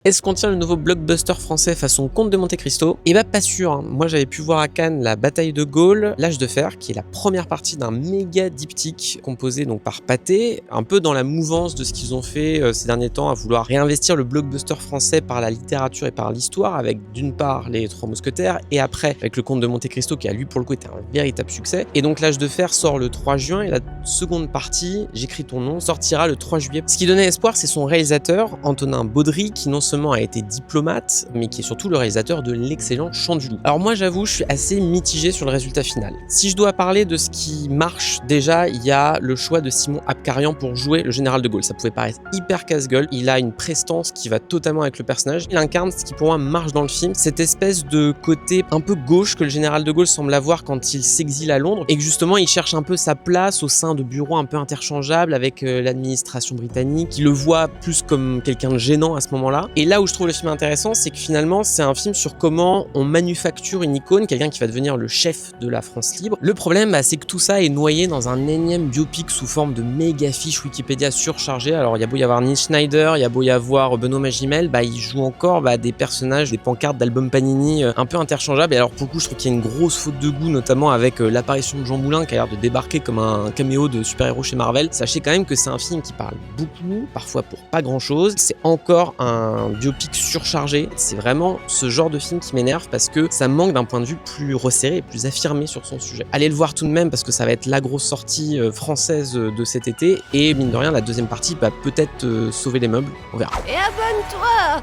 Est-ce qu'on tient le nouveau blockbuster français façon Comte de Monte Cristo? Eh bah pas sûr, hein. Moi j'avais pu voir à Cannes la bataille de Gaulle, l'Âge de fer, qui est la première partie d'un méga diptyque composé donc par Pathé, un peu dans la mouvance de ce qu'ils ont fait ces derniers temps à vouloir réinvestir le blockbuster français par la littérature et par l'histoire, avec d'une part les Trois Mousquetaires et après avec le Comte de Monte Cristo qui a lui pour le coup été un véritable succès. Et donc l'Âge de fer sort le 3 juin et la seconde partie, J'écris ton nom, sortira le 3 juillet. Ce qui donnait espoir, c'est son réalisateur, Antonin Baudry, qui non seulement a été diplomate, mais qui est surtout le réalisateur de l'excellent Chant du Loup. Alors moi j'avoue, je suis assez mitigé sur le résultat final. Si je dois parler de ce qui marche, déjà il y a le choix de Simon Abkarian pour jouer le général de Gaulle. Ça pouvait paraître hyper casse-gueule, il a une prestance qui va totalement avec le personnage. Il incarne ce qui pour moi marche dans le film, cette espèce de côté un peu gauche que le général de Gaulle semble avoir quand il s'exile à Londres, et que justement il cherche un peu sa place au sein de bureaux un peu interchangeables avec l'administration britannique, qui le voit plus comme quelqu'un de gênant à ce moment-là. Et là où je trouve le film intéressant, c'est que finalement c'est un film sur comment on manufacture une icône, quelqu'un qui va devenir le chef de la France libre. Le problème, c'est que tout ça est noyé dans un énième biopic sous forme de méga fiche Wikipédia surchargée. Alors il y a beau y avoir Neil Schneider, il y a beau y avoir Benoît Magimel, il joue encore des personnages, des pancartes d'albums Panini un peu interchangeables. Et alors pour le coup, je trouve qu'il y a une grosse faute de goût, notamment avec l'apparition de Jean Moulin qui a l'air de débarquer comme un caméo de super-héros chez Marvel. Sachez quand même que c'est un film qui parle beaucoup, parfois pour pas grand-chose. C'est encore un biopic surchargé. C'est vraiment ce genre de film qui m'énerve parce que ça manque d'un point de vue plus resserré et plus affirmé sur son sujet. Allez le voir tout de même parce que ça va être la grosse sortie française de cet été, et mine de rien la deuxième partie va peut-être sauver les meubles, on verra. Et abonne-toi!